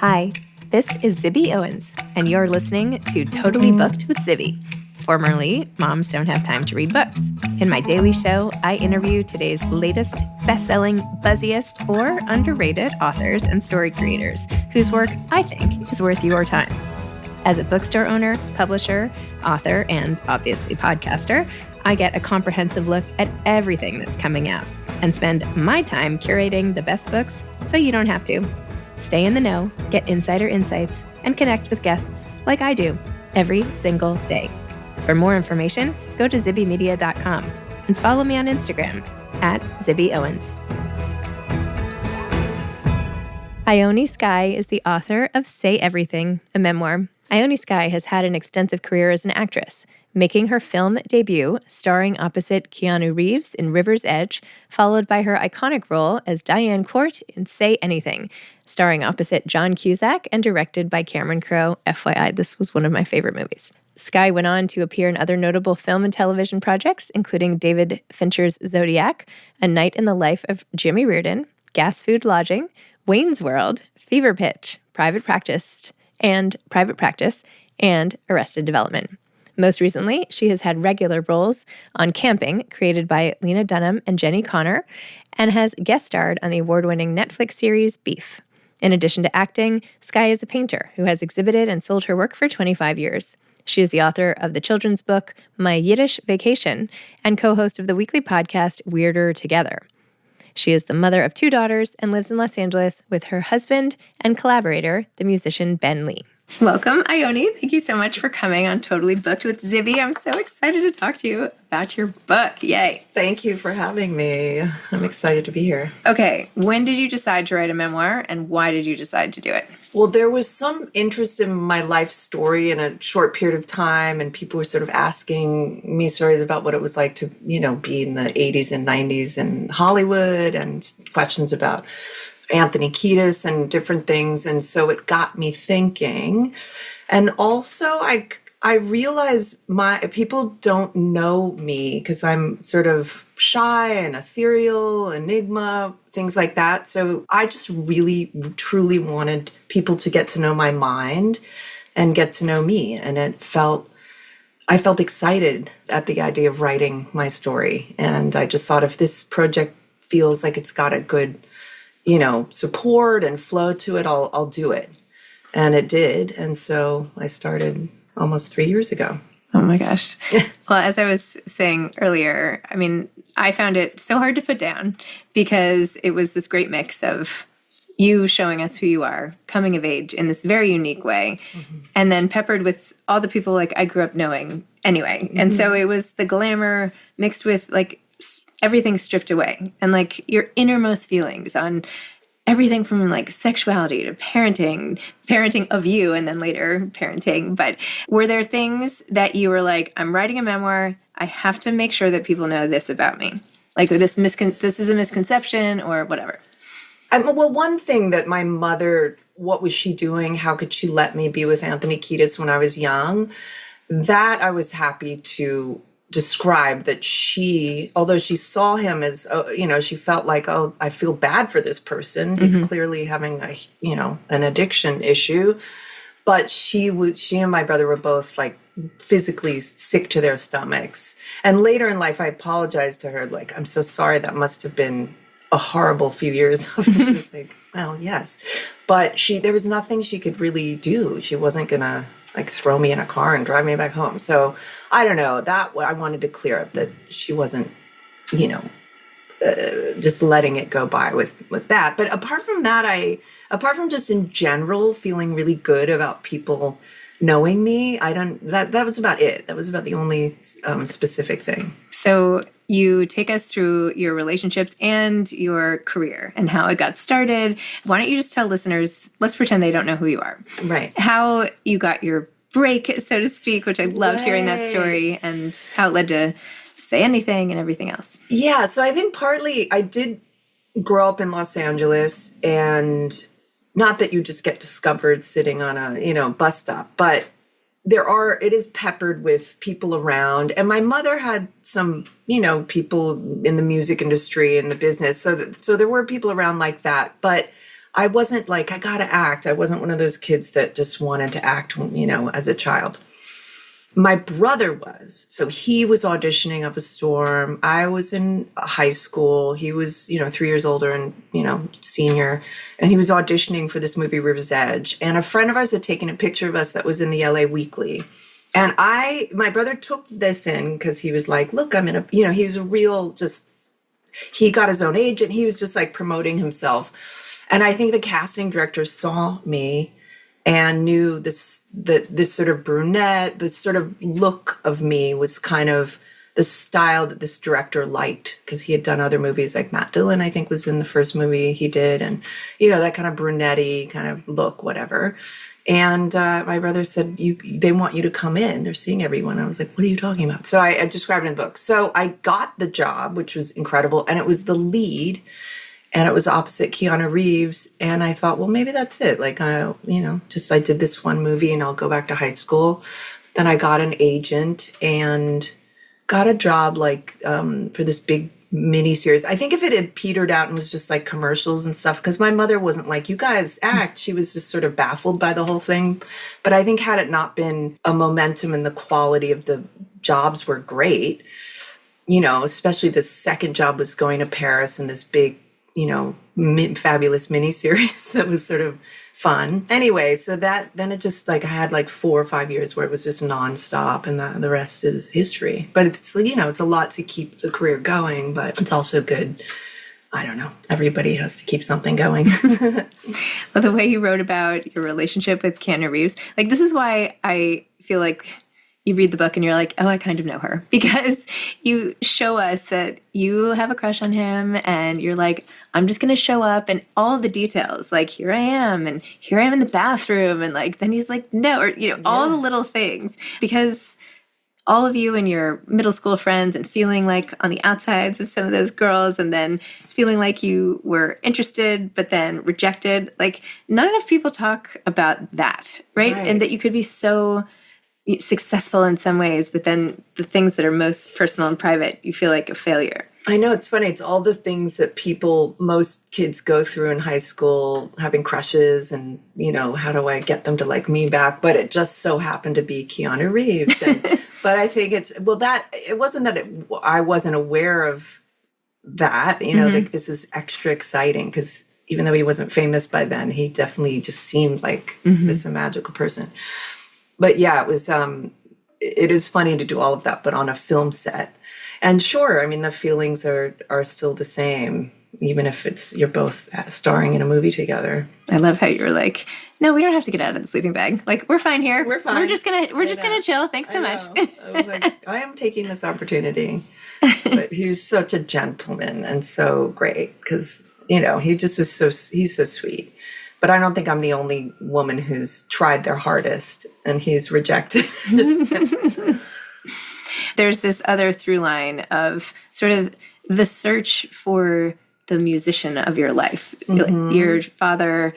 Hi, this is Zibby Owens, and you're listening to Totally Booked with Zibby, formerly Moms Don't Have Time to Read Books. In my daily show, I interview today's latest best-selling, buzziest, or underrated authors and story creators whose work I think is worth your time. As a bookstore owner, publisher, author, and obviously podcaster, I get a comprehensive look at everything that's coming out and spend my time curating the best books so you don't have to. Stay in the know, get insider insights, and connect with guests like I do every single day. For more information, go to zibbymedia.com and follow me on Instagram at Zibby Owens. Ione Skye is the author of Say Everything, a memoir. Ione Skye has had an extensive career as an actress, making her film debut starring opposite Keanu Reeves in River's Edge, followed by her iconic role as Diane Court in Say Anything, starring opposite John Cusack and directed by Cameron Crowe. FYI, this was one of my favorite movies. Skye went on to appear in other notable film and television projects, including David Fincher's Zodiac, A Night in the Life of Jimmy Reardon, Gas Food Lodging, Wayne's World, Fever Pitch, Private Practice, and Arrested Development. Most recently, she has had regular roles on Camping, created by Lena Dunham and Jenny Connor, and has guest starred on the award-winning Netflix series Beef. In addition to acting, Skye is a painter who has exhibited and sold her work for 25 years. She is the author of the children's book My Yiddish Vacation and co-host of the weekly podcast Weirder Together. She is the mother of 2 daughters and lives in Los Angeles with her husband and collaborator, the musician Ben Lee. Welcome, Ione. Thank you so much for coming on Totally Booked with Zibby. I'm so excited to talk to you about your book. Yay. Thank you for having me. I'm excited to be here. Okay, when did you decide to write a memoir, and why did you decide to do it? Well, there was some interest in my life story in a short period of time, and people were sort of asking me stories about what it was like to, be in the 80s and 90s in Hollywood, and questions about Anthony Kiedis and different things. And so it got me thinking. And also I realized people don't know me because I'm sort of shy and ethereal, enigma, things like that. So I just really, truly wanted people to get to know my mind and get to know me. And I felt excited at the idea of writing my story. And I just thought, if this project feels like it's got a good support and flow to it, I'll do it. And it did. And so I started almost 3 years ago. Oh my gosh. Well, as I was saying earlier, I found it so hard to put down because it was this great mix of you showing us who you are, coming of age in this very unique way, and then peppered with all the people I grew up knowing anyway. And so it was the glamour mixed with everything stripped away, and your innermost feelings on everything from sexuality to parenting of you, and then later parenting. But were there things that you were like, I'm writing a memoir, I have to make sure that people know this about me? This is a misconception or whatever. Well, one thing that my mother, what was she doing? How could she let me be with Anthony Kiedis when I was young? That I was happy to described that although she saw him as, she felt like, oh, I feel bad for this person. He's clearly having an addiction issue. But she and my brother were both physically sick to their stomachs. And later in life, I apologized to her. I'm so sorry. That must have been a horrible few years. She was like, well, yes. But there was nothing she could really do. She wasn't going to throw me in a car and drive me back home. So I don't know, that I wanted to clear up that she wasn't, just letting it go by with that. But apart from apart from just in general feeling really good about people knowing me, that was about it. That was about the only specific thing. So you take us through your relationships and your career and how it got started. Why don't you just tell listeners, let's pretend they don't know who you are. Right. How you got your break, so to speak, which I loved hearing that story, and how it led to Say Anything and everything else. Yeah, so I think partly I did grow up in Los Angeles, and not that you just get discovered sitting on a, bus stop, but it is peppered with people around. And my mother had some, people in the music industry and the business. So there were people around like that. But I wasn't like, I gotta act. I wasn't one of those kids that just wanted to act, as a child. My brother was. So he was auditioning up a storm. I was in high school. He was, 3 years older and, senior. And he was auditioning for this movie, River's Edge. And a friend of ours had taken a picture of us that was in the LA Weekly. And my brother took this in because he was like, look, I'm in a, he was a real he got his own agent. He was just like promoting himself. And I think the casting director saw me and knew this sort of brunette, this sort of look of me was kind of the style that this director liked, because he had done other movies, like Matt Dillon, I think, was in the first movie he did. And, that kind of brunette-y kind of look, whatever. And my brother said, they want you to come in. They're seeing everyone. I was like, what are you talking about? So I described it in the book. So I got the job, which was incredible. And it was the lead. And it was opposite Keanu Reeves. And I thought, well, maybe that's it. Like, I did this one movie and I'll go back to high school. Then I got an agent and got a job for this big mini series. I think if it had petered out and was just like commercials and stuff, because my mother wasn't like, you guys act. She was just sort of baffled by the whole thing. But I think had it not been a momentum and the quality of the jobs were great, especially the second job was going to Paris and this big, fabulous miniseries that was sort of fun. Anyway, so then it just I had 4 or 5 years where it was just nonstop, and the rest is history. But it's, it's a lot to keep the career going, but it's also good. I don't know. Everybody has to keep something going. Well, the way you wrote about your relationship with Keanu Reeves, this is why I feel like you read the book and you're like, oh, I kind of know her, because you show us that you have a crush on him and you're like, I'm just going to show up, and all the details, here I am, and here I am in the bathroom. And then he's like, no, or, all the little things, because all of you and your middle school friends and feeling like on the outsides of some of those girls, and then feeling like you were interested, but then rejected. Not enough people talk about that, right? And that you could be so successful in some ways, but then the things that are most personal and private, you feel like a failure. I know, it's funny. It's all the things that most kids go through in high school, having crushes and, how do I get them to like me back? But it just so happened to be Keanu Reeves. But I think it wasn't that I wasn't aware of that, this is extra exciting, because even though he wasn't famous by then, he definitely just seemed like this magical person. But yeah, it is funny to do all of that, but on a film set. And sure, the feelings are still the same, even if you're both starring in a movie together. I love how you're like, no, we don't have to get out of the sleeping bag. We're fine here. We're fine. We're just gonna chill. Thanks so much. I was like, I am taking this opportunity. But he's such a gentleman and so great, because, he just was he's so sweet. But I don't think I'm the only woman who's tried their hardest and he's rejected. There's this other through line of sort of the search for the musician of your life. Your father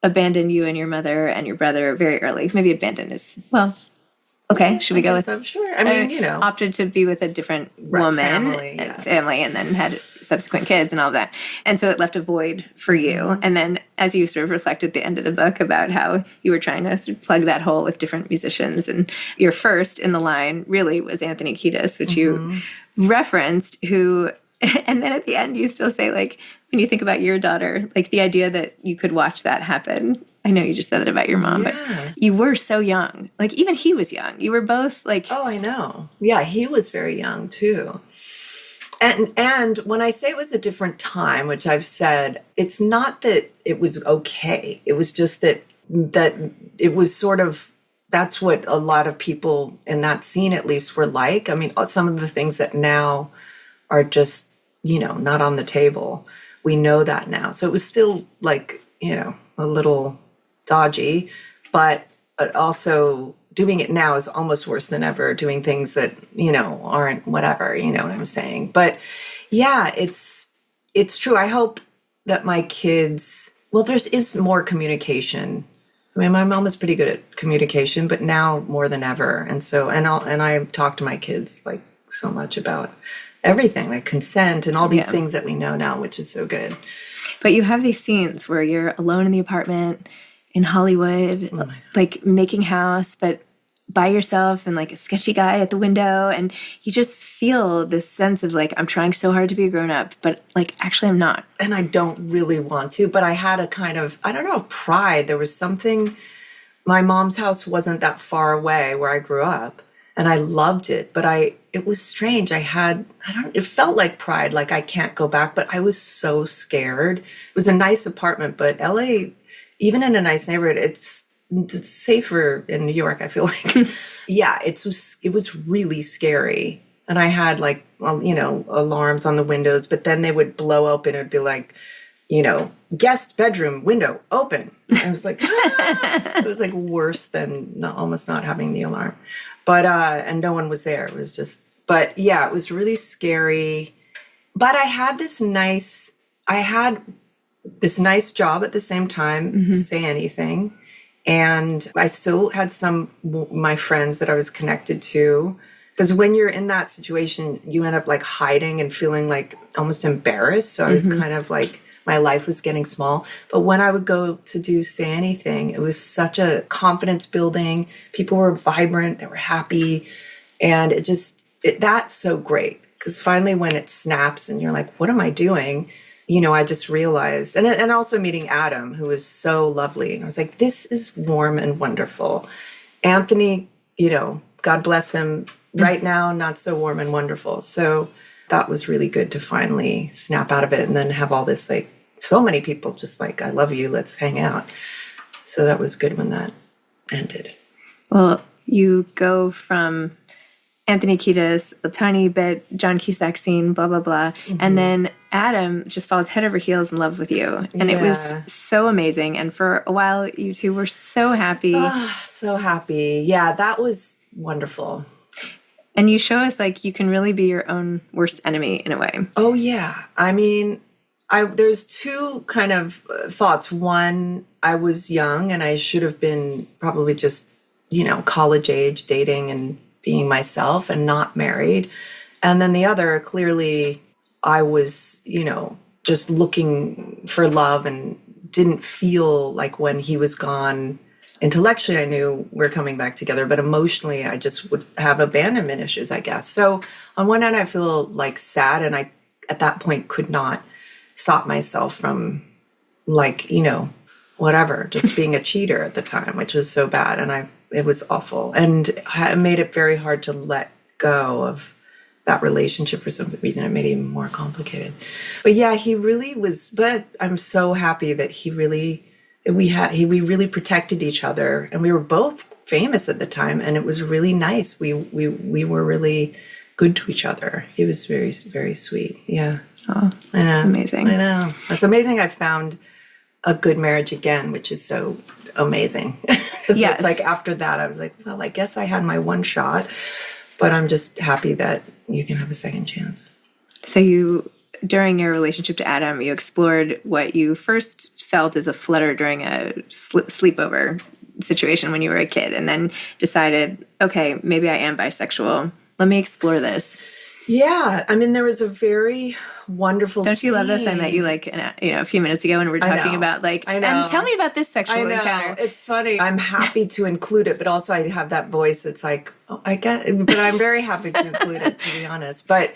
abandoned you and your mother and your brother very early. Maybe abandoned is, okay, should we go with? I'm sure. Opted to be with a different woman, family, and then had subsequent kids and all of that. And so it left a void for you. And then as you sort of reflect at the end of the book about how you were trying to sort of plug that hole with different musicians, and your first in the line really was Anthony Kiedis, which you referenced, who, and then at the end you still say, when you think about your daughter, the idea that you could watch that happen. I know you just said that about your mom, but you were so young. Even he was young. You were both oh, I know. Yeah, he was very young too. And when I say it was a different time, which I've said, it's not that it was okay. It was just that it was sort of, that's what a lot of people in that scene at least were like. Some of the things that now are just, not on the table. We know that now. So it was still a little dodgy, but also doing it now is almost worse than ever, doing things that, aren't whatever, you know what I'm saying? But yeah, it's true. I hope that my kids, there is more communication. My mom was pretty good at communication, but now more than ever. And so, and I talk to my kids so much about everything, like consent and all these Yeah. things that we know now, which is so good. But you have these scenes where you're alone in the apartment in Hollywood, like making house, but by yourself and like a sketchy guy at the window. And you just feel this sense of like, I'm trying so hard to be a grown up, but like, actually I'm not. And I don't really want to, but I had a kind of, I don't know, pride. There was something, my mom's house wasn't that far away where I grew up, and I loved it, but it was strange. It felt like pride, like I can't go back, but I was so scared. It was a nice apartment, but LA, even in a nice neighborhood, it's safer in New York, I feel like. Yeah, it was really scary. And I had like, well, alarms on the windows, but then they would blow open. It would be like, guest bedroom window open. I was like, it was like worse than almost not having the alarm. But, and no one was there. It was just, but yeah, it was really scary. But I had this nice job at the same time, Say Anything. And I still had some my friends that I was connected to. Because when you're in that situation, you end up like hiding and feeling like almost embarrassed. So I was kind of like, my life was getting small. But when I would go to do Say Anything, it was such a confidence building. People were vibrant, they were happy. And that's so great. Because finally when it snaps and you're like, what am I doing? I just realized, and also meeting Adam, who was so lovely. And I was like, this is warm and wonderful. Anthony, God bless him, right now, not so warm and wonderful. So that was really good to finally snap out of it and then have all this, like, so many people just like, I love you, let's hang out. So that was good when that ended. Well, you go from Anthony Kiedis, a tiny bit John Cusack scene, blah, blah, blah. And then Adam just falls head over heels in love with you. And it was so amazing. And for a while, you two were so happy. Oh, so happy. Yeah, that was wonderful. And you show us like you can really be your own worst enemy in a way. Oh, yeah. I mean, there's two kind of thoughts. One, I was young and I should have been probably just, college age, dating and being myself and not married. And then the other, clearly, I was, just looking for love and didn't feel like when he was gone. Intellectually, I knew we're coming back together, but emotionally, I just would have abandonment issues, I guess. So on one hand, I feel like sad, and I, at that point, could not stop myself from, like, whatever, just being a cheater at the time, which was so bad, and it was awful, and it made it very hard to let go of that relationship for some reason. It made it even more complicated. But yeah, he really was. But I'm so happy that we really protected each other, and we were both famous at the time, and it was really nice. We were really good to each other. He was very, very sweet. Yeah. Oh, that's amazing. I know. That's amazing. I found a good marriage again, which is so amazing. Yes. It's like after that, I was like, well, I guess I had my one shot, but I'm just happy that you can have a second chance. So during your relationship to Adam, you explored what you first felt as a flutter during a sleepover situation when you were a kid, and then decided, okay, maybe I am bisexual. Let me explore this. Yeah. I mean, there was a very wonderful Don't you love this? I met you like a few minutes ago, and we were talking about like, and tell me about this sexual encounter. It's funny. I'm happy to include it, but also I have that voice that's like, oh, I get it. But I'm very happy to include it, to be honest. But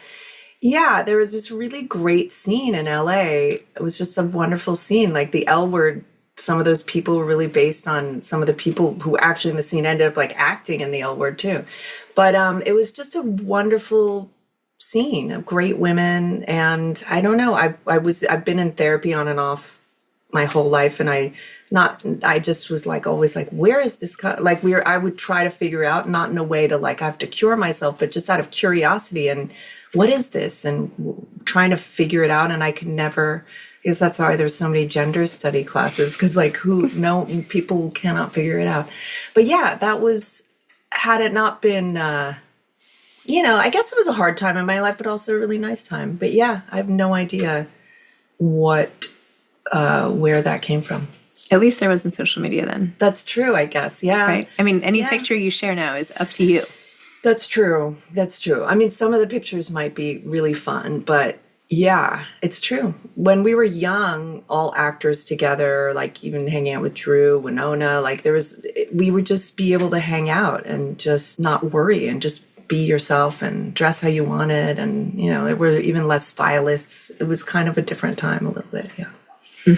yeah, there was this really great scene in LA. It was just a wonderful scene. Like the L Word, some of those people were really based on some of the people who actually in the scene ended up like acting in the L Word too. But it was just a wonderful scene of great women. And I don't know, I've been in therapy on and off my whole life. And I just was like, always like, where is this? I would try to figure out, not in a way to like, I have to cure myself, but just out of curiosity and what is this? And trying to figure it out. And I could never, because that's why there's so many gender study classes. Cause like people cannot figure it out. But yeah, had it not been, I guess it was a hard time in my life, but also a really nice time. But yeah, I have no idea where that came from. At least there wasn't social media then. That's true, I guess. Yeah. Right. I mean, any picture you share now is up to you. That's true. That's true. I mean, some of the pictures might be really fun, but yeah, it's true. When we were young, all actors together, like even hanging out with Drew, Winona, like we would just be able to hang out and just not worry and just be yourself and dress how you wanted. And, there were even less stylists. It was kind of a different time a little bit. Yeah.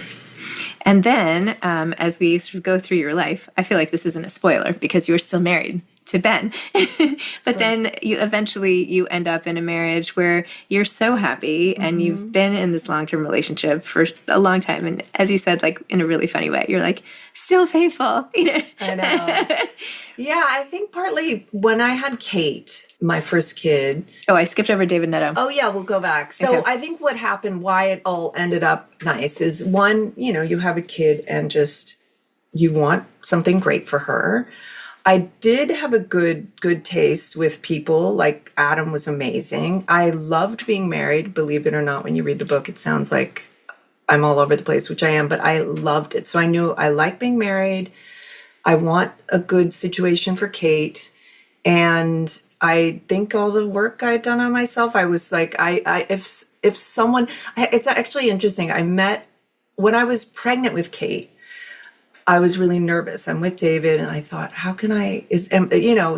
And then as we sort of go through your life, I feel like this isn't a spoiler because you were still married to Ben. But then you end up in a marriage where you're so happy and you've been in this long-term relationship for a long time. And as you said, like in a really funny way, you're like, still faithful. I know. Yeah, I think partly when I had Kate, my first kid. Oh, I skipped over David Netto. Oh, yeah, we'll go back. So I think what happened, why it all ended up nice is one, you have a kid and just you want something great for her. I did have a good taste with people. Like Adam was amazing. I loved being married. Believe it or not, when you read the book, it sounds like I'm all over the place, which I am, but I loved it. So I knew I like being married. I want a good situation for Kate. And I think all the work I'd done on myself, I was like, if someone, it's actually interesting. When I was pregnant with Kate, I was really nervous. I'm with David and I thought,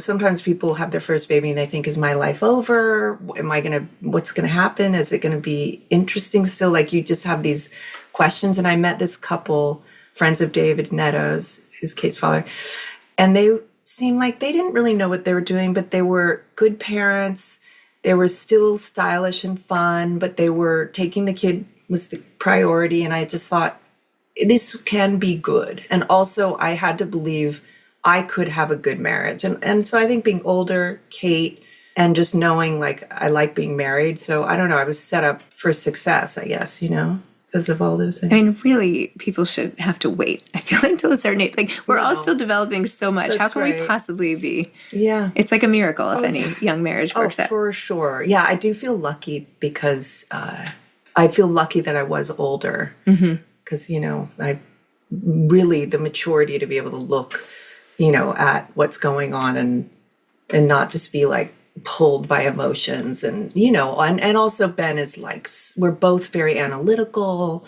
sometimes people have their first baby and they think, is my life over? What's going to happen? Is it going to be interesting still? Like you just have these questions. And I met this couple, friends of David Netto's, who's Kate's father. And they seemed like they didn't really know what they were doing, but they were good parents. They were still stylish and fun, but they were taking the kid was the priority. And I just thought, this can be good. And also I had to believe I could have a good marriage. And so I think being older, Kate, and just knowing like I like being married. So I don't know, I was set up for success, I guess, because of all those things. I mean, really, people should have to wait, I feel like, until a certain age. Like, we're all still developing so much. How can we possibly be? Yeah. It's like a miracle if any young marriage works out. For sure. Yeah, I do feel lucky because I feel lucky that I was older. Mm-hmm. Because, I really, the maturity to be able to look, at what's going on and not just be like pulled by emotions. And, and also Ben is like, we're both very analytical.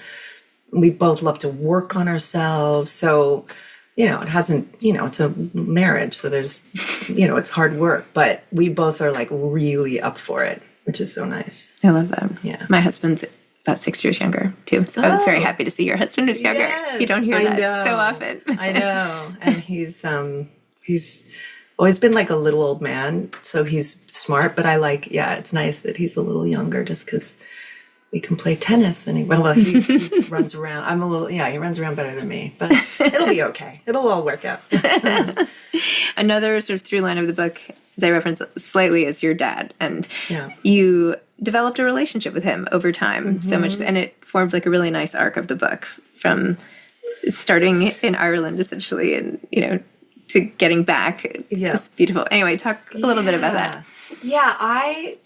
We both love to work on ourselves. So, it hasn't, it's a marriage. So there's, it's hard work, but we both are like really up for it, which is so nice. I love that. Yeah. My husband's about 6 years younger too. So I was very happy to see your husband is younger. Yes, you don't hear that so often. I know. And he's always been like a little old man. So he's smart, but it's nice that he's a little younger just because we can play tennis and he runs around. He runs around better than me, but it'll be okay. It'll all work out. Another sort of through line of the book, as I referenced slightly, is your dad. And you developed a relationship with him over time so much, and it formed like a really nice arc of the book from starting in Ireland essentially and to getting back. It's beautiful. Anyway, talk a little bit about that.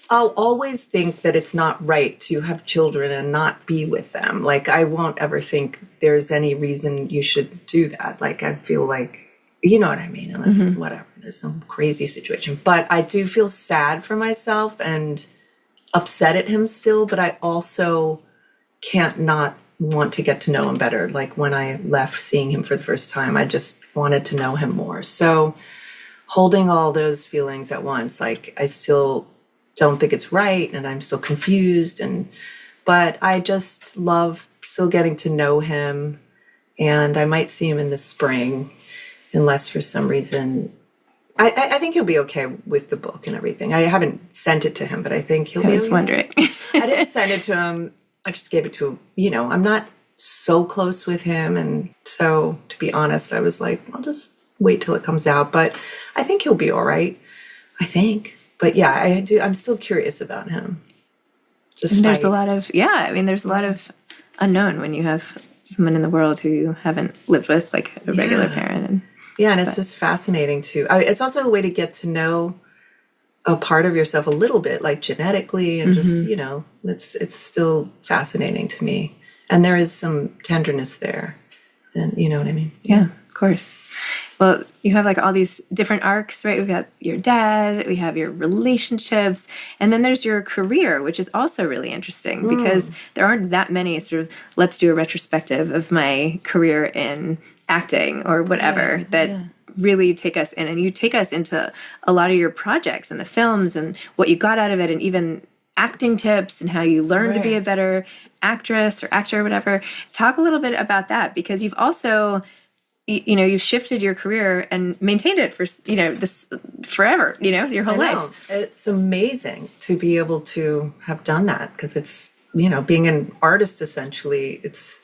I'll always think that it's not right to have children and not be with them. Like I won't ever think there's any reason you should do that. Like I feel like, you know what I mean, unless whatever, there's some crazy situation. But I do feel sad for myself and upset at him still, but I also can't not want to get to know him better. Like when I left seeing him for the first time, I just wanted to know him more. So holding all those feelings at once, like I still don't think it's right and I'm still confused, but I just love still getting to know him, and I might see him in the spring unless for some reason I think he'll be okay with the book and everything. I haven't sent it to him, but I think he'll be okay. I was wondering. I didn't send it to him. I just gave it to him. I'm not so close with him. And so, to be honest, I was like, I'll just wait till it comes out. But I think he'll be all right. I think. But yeah, I'm still curious about him. There's a lot of, there's a lot of unknown when you have someone in the world who you haven't lived with, like a regular parent. And it's just fascinating too. It's also a way to get to know a part of yourself a little bit, like genetically, and just, it's still fascinating to me. And there is some tenderness there. And you know what I mean? Yeah, of course. Well, you have like all these different arcs, right? We've got your dad, we have your relationships, and then there's your career, which is also really interesting because there aren't that many sort of, let's do a retrospective of my career in acting or whatever that really take us in. And you take us into a lot of your projects and the films and what you got out of it, and even acting tips and how you learn to be a better actress or actor or whatever. Talk a little bit about that, because you've also, you've shifted your career and maintained it for, this forever, your whole life. It's amazing to be able to have done that, because it's, being an artist, essentially, it's,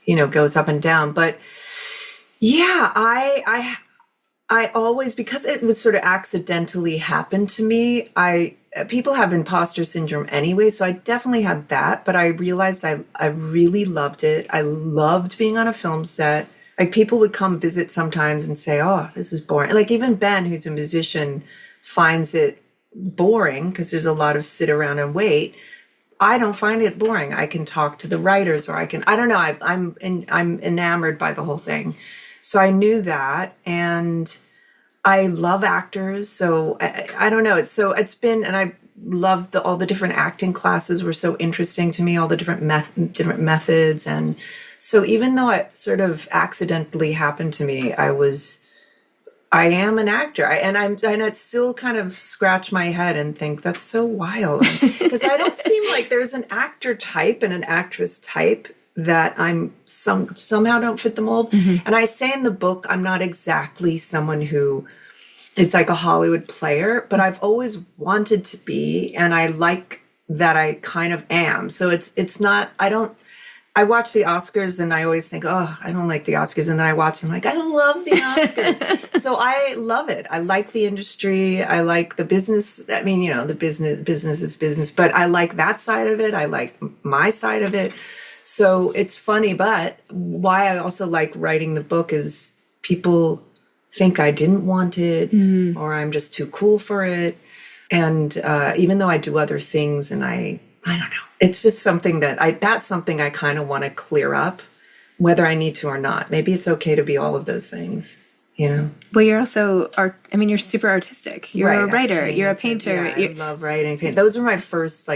goes up and down. But yeah, I always, because it was sort of accidentally happened to me, people have imposter syndrome anyway, so I definitely had that, but I realized I really loved it. I loved being on a film set. Like, people would come visit sometimes and say, oh, this is boring. Like, even Ben, who's a musician, finds it boring because there's a lot of sit around and wait. I don't find it boring. I can talk to the writers, or I don't know, I'm enamored by the whole thing. So I knew that, and I love actors. So I don't know. It's been, and I love all the different acting classes were so interesting to me, all the different methods. And so even though it sort of accidentally happened to me, I am an actor. And I'd still kind of scratch my head and think, that's so wild. Because I don't seem like there's an actor type and an actress type that I'm somehow don't fit the mold. And I say in the book, I'm not exactly someone who is like a Hollywood player, but I've always wanted to be, and I like that I kind of am. So it's not, I watch the Oscars and I always think, oh, I don't like the Oscars. And then I watch them like, I love the Oscars. So I love it. I like the industry. I like the business. I mean, the business is business, but I like that side of it. I like my side of it. So it's funny, but why I also like writing the book is people think I didn't want it, or I'm just too cool for it. And even though I do other things, and I don't know, it's just something that's something I kind of want to clear up, whether I need to or not. Maybe it's okay to be all of those things, Well, you're also you're super artistic. You're a writer. You're a painter. Yeah, I love writing. Those were my first,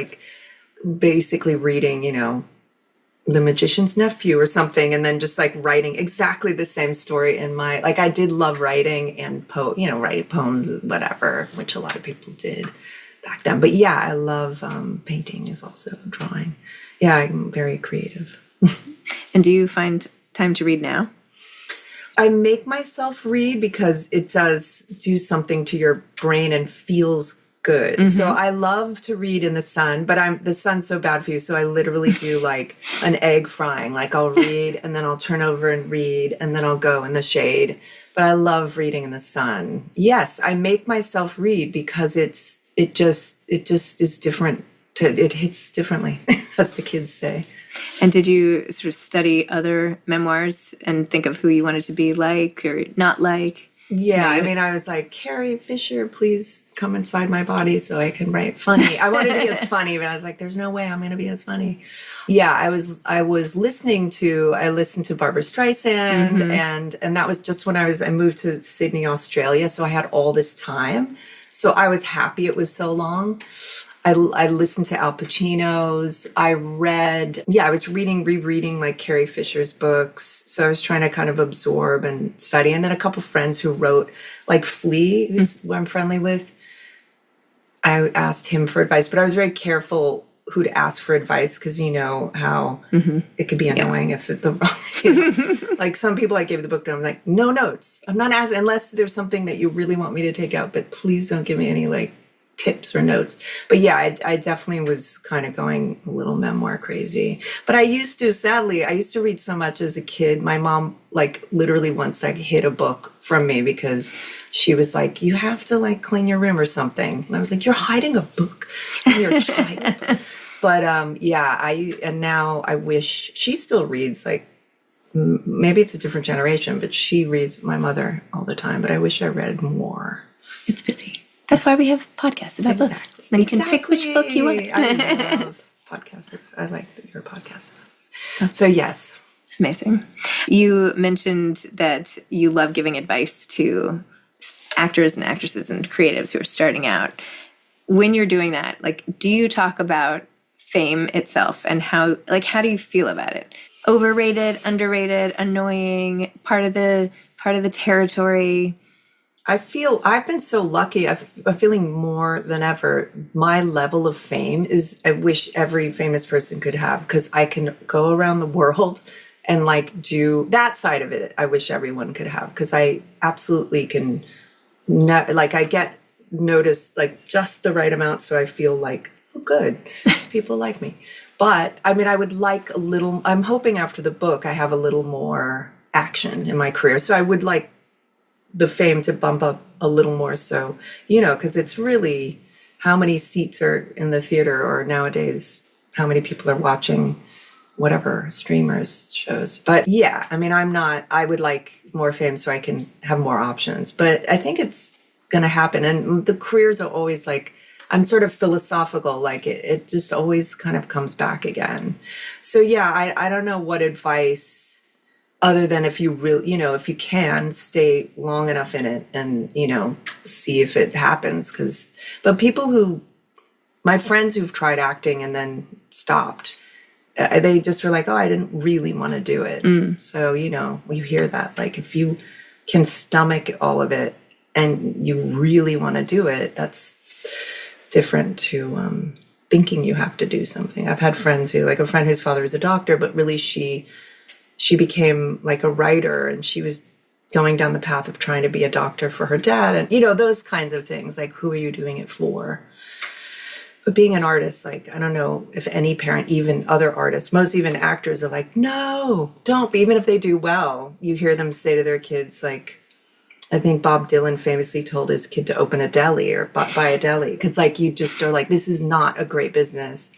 basically reading, The Magician's Nephew or something, and then just writing exactly the same story in my, I did love writing and writing poems, whatever, which a lot of people did back then. But yeah, I love painting is also drawing. Yeah, I'm very creative. And do you find time to read now? I make myself read because it does do something to your brain and feels good. So I love to read in the sun, but the sun's so bad for you. So I literally do an egg frying. I'll read and then I'll turn over and read and then I'll go in the shade. But I love reading in the sun. Yes, I make myself read because it just is different. It hits differently, as the kids say. And did you sort of study other memoirs and think of who you wanted to be like or not like? Yeah, I mean, I was like, Carrie Fisher, please come inside my body so I can write funny. I wanted to be as funny, but I was like, there's no way I'm going to be as funny. Yeah, I listened to Barbara Streisand, and that was just when I moved to Sydney, Australia, so I had all this time. So I was happy it was so long. I listened to Al Pacino's. I was rereading Carrie Fisher's books. So I was trying to kind of absorb and study. And then a couple friends who wrote, Flea, who I'm friendly with, I asked him for advice. But I was very careful who to ask for advice because you know how it could be annoying if the wrong, some people I gave the book to, I'm like, no notes. I'm not asking unless there's something that you really want me to take out. But please don't give me any tips or notes. But yeah, I definitely was kind of going a little memoir crazy. But I used to read so much as a kid. My mom literally once hid a book from me because she was like, you have to clean your room or something. And I was like, you're hiding a book from your child. But and now I wish she still reads maybe it's a different generation, but she reads my mother all the time. But I wish I read more. It's busy. That's why we have podcasts about books. Then you can pick which book you want. I love podcasts. I like your podcast. So yes. Amazing. You mentioned that you love giving advice to actors and actresses and creatives who are starting out. When you're doing that, like, do you talk about fame itself and how do you feel about it? Overrated, underrated, annoying, part of the territory? I've been so lucky. I'm feeling more than ever. My level of fame is, I wish every famous person could have, because I can go around the world and like do that side of it. I wish everyone could have, because I absolutely can, I get noticed like just the right amount. So I feel like, oh, good, people like me. But I mean, I would like a little, I'm hoping after the book, I have a little more action in my career. So I would like the fame to bump up a little more. So, because it's really how many seats are in the theater, or nowadays, how many people are watching whatever streamers shows. But yeah, I mean, I would like more fame so I can have more options. But I think it's going to happen. And the careers are always like, I'm sort of philosophical, like it just always kind of comes back again. So yeah, I don't know what advice, other than if you really, if you can stay long enough in it and, see if it happens. But my friends who've tried acting and then stopped, they just were like, oh, I didn't really want to do it. So, you hear that, like if you can stomach all of it and you really want to do it, that's different to thinking you have to do something. I've had friends who, like a friend whose father was a doctor, but really she became like a writer, and she was going down the path of trying to be a doctor for her dad. And, those kinds of things, like, who are you doing it for? But being an artist, like, I don't know if any parent, even other artists, most even actors are like, no, don't. Even if they do well, you hear them say to their kids, like, I think Bob Dylan famously told his kid to open a deli or buy a deli. Because, like, you just are like, this is not a great business.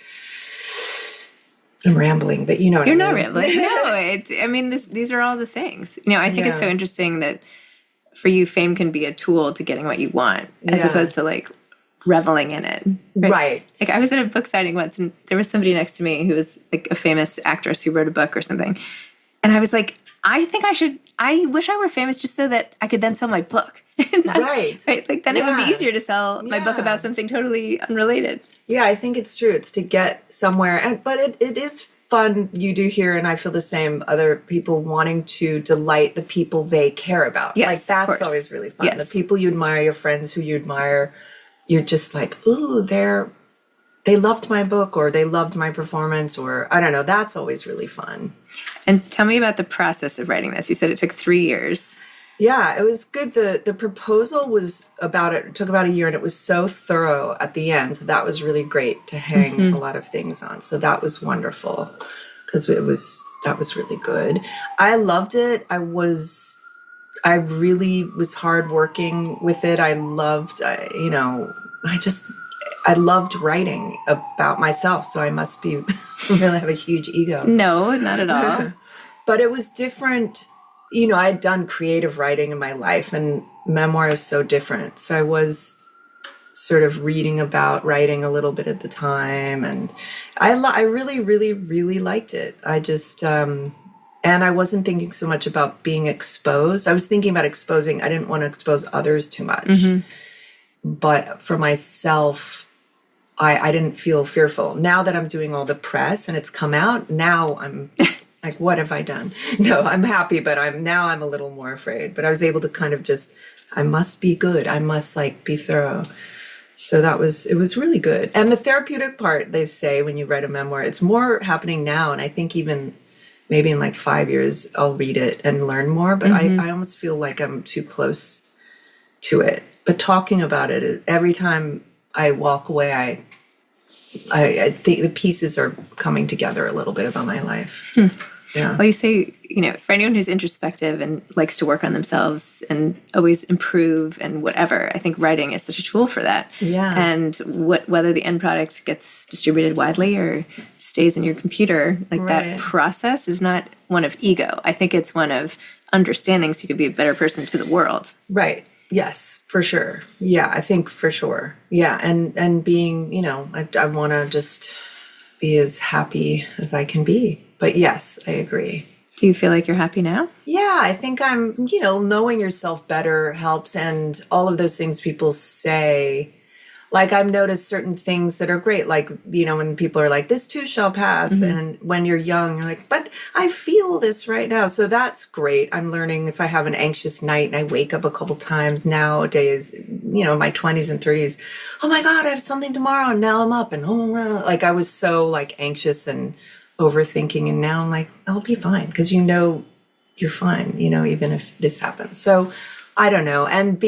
I'm rambling, but you know what You're I mean. not rambling. No, these are all the things. I think it's so interesting that for you, fame can be a tool to getting what you want, as opposed to like reveling in it. Right. Like I was at a book signing once, and there was somebody next to me who was like a famous actress who wrote a book or something. And I was like, I wish I were famous just so that I could then sell my book. Right. Like then it would be easier to sell my book about something totally unrelated. Yeah, I think it's true. It's to get somewhere. But it is fun. You do hear, and I feel the same, other people wanting to delight the people they care about. Yes, like that's always really fun. Yes. The people you admire, your friends who you admire, you're just like, ooh, they loved my book, or they loved my performance, or I don't know. That's always really fun. And tell me about the process of writing this. You said it took 3 years. Yeah, it was good. The proposal was it took about a year, and it was so thorough at the end. So that was really great to hang a lot of things on. So that was wonderful, because that was really good. I loved it. I really was hardworking with it. I loved, I loved writing about myself. So I must be really have a huge ego. No, not at all. But it was different. I had done creative writing in my life, and memoir is so different. So I was sort of reading about writing a little bit at the time, and I really, really, really liked it. I just, and I wasn't thinking so much about being exposed. I was thinking about exposing. I didn't want to expose others too much. Mm-hmm. But for myself, I didn't feel fearful. Now that I'm doing all the press and it's come out, now I'm... like, what have I done? No, I'm happy, but I'm a little more afraid. But I was able to kind of I must be good. I must be thorough. So it was really good. And the therapeutic part, they say, when you write a memoir, it's more happening now. And I think even maybe in 5 years, I'll read it and learn more. But I almost feel like I'm too close to it. But talking about it, every time I walk away, I think the pieces are coming together a little bit about my life. Yeah. Well, you say, for anyone who's introspective and likes to work on themselves and always improve and whatever, I think writing is such a tool for that. Yeah. And whether the end product gets distributed widely or stays in your computer, that process is not one of ego. I think it's one of understanding so you could be a better person to the world. Right. Yes, for sure. Yeah, I think for sure. Yeah, and being, I want to just be as happy as I can be. But yes, I agree. Do you feel like you're happy now? Yeah, I think I'm, knowing yourself better helps. And all of those things people say, like I've noticed certain things that are great. Like, when people are like, this too shall pass. And when you're young, you're like, but I feel this right now. So that's great. I'm learning if I have an anxious night and I wake up a couple times nowadays, in my 20s and 30s, oh my God, I have something tomorrow. And now I'm up and like I was so like anxious and overthinking. And now I'm like, I'll be fine because you're fine, even if this happens. So I don't know. And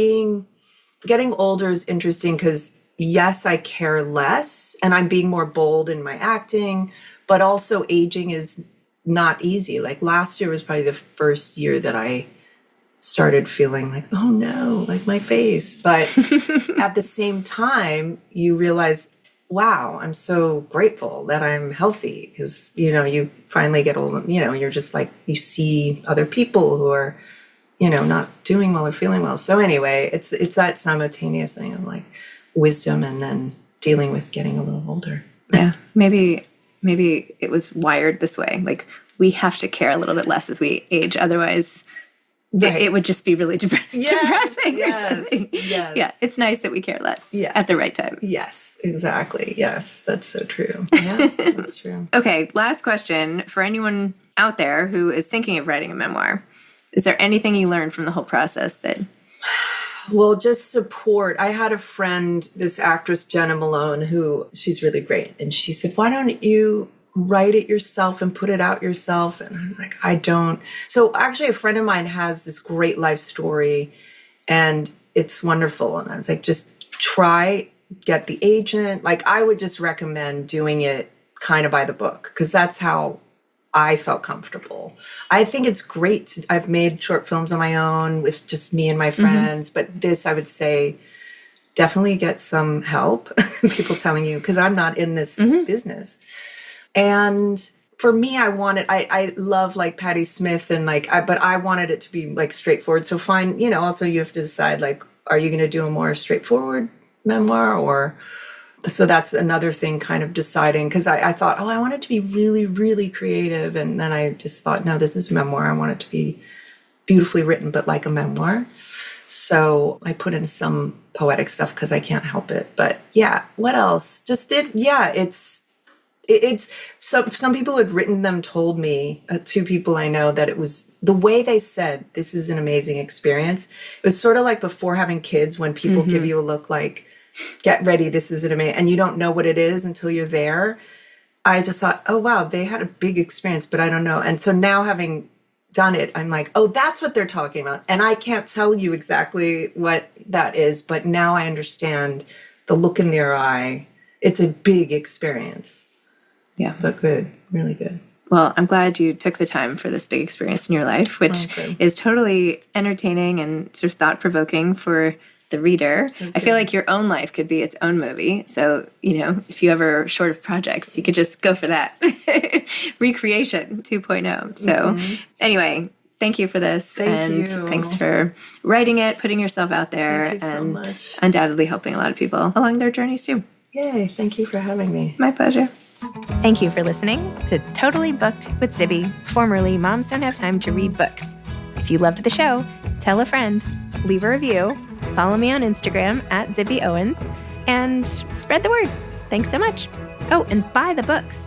getting older is interesting because yes, I care less and I'm being more bold in my acting, but also aging is not easy. Like last year was probably the first year that I started feeling like, oh no, like my face. But at the same time, you realize, wow, I'm so grateful that I'm healthy because, you finally get old, you're just like, you see other people who are, not doing well or feeling well. So anyway, it's that simultaneous thing of like wisdom and then dealing with getting a little older. Yeah. Maybe it was wired this way. Like we have to care a little bit less as we age. Otherwise, right. It would just be really depressing or something. Yes. Yeah, it's nice that we care less at the right time. Yes, exactly. Yes, that's so true. Yeah, that's true. Okay, last question. For anyone out there who is thinking of writing a memoir, is there anything you learned from the whole process that... Well, just support. I had a friend, this actress, Jenna Malone, she's really great. And she said, why don't you write it yourself and put it out yourself? And I was like, I don't. So actually a friend of mine has this great life story and it's wonderful. And I was like, just get the agent. Like I would just recommend doing it kind of by the book because that's how I felt comfortable. I think it's great. I've made short films on my own with just me and my friends, but this I would say definitely get some help. People telling you, because I'm not in this business. And for me, I love like Patti Smith and but I wanted it to be like straightforward. So also you have to decide like, are you going to do a more straightforward memoir or, so that's another thing kind of deciding. Cause I thought, I want it to be really, really creative. And then I just thought, no, this is a memoir. I want it to be beautifully written, but like a memoir. So I put in some poetic stuff cause I can't help it, but yeah. What else? It's some people who had written them told me, two people I know, that it was the way they said, this is an amazing experience. It was sort of like before having kids when people give you a look like, get ready, this is an amazing, and you don't know what it is until you're there. I just thought, oh, wow, they had a big experience, but I don't know. And so now having done it, I'm like, oh, that's what they're talking about. And I can't tell you exactly what that is, but now I understand the look in their eye. It's a big experience. Yeah. But good, really good. Well, I'm glad you took the time for this big experience in your life, which is totally entertaining and sort of thought-provoking for the reader. I feel like your own life could be its own movie. So, if you ever short of projects, you could just go for that. Recreation 2.0. So anyway, thank you for this. Thank you. Thanks for writing it, putting yourself out there, Thank you so much. Undoubtedly helping a lot of people along their journeys too. Yay. Thank you for having me. My pleasure. Thank you for listening to Totally Booked with Zibby, formerly Moms Don't Have Time to Read Books. If you loved the show, tell a friend, leave a review, follow me on Instagram @ZibbyOwens, and spread the word. Thanks so much. Oh, and buy the books.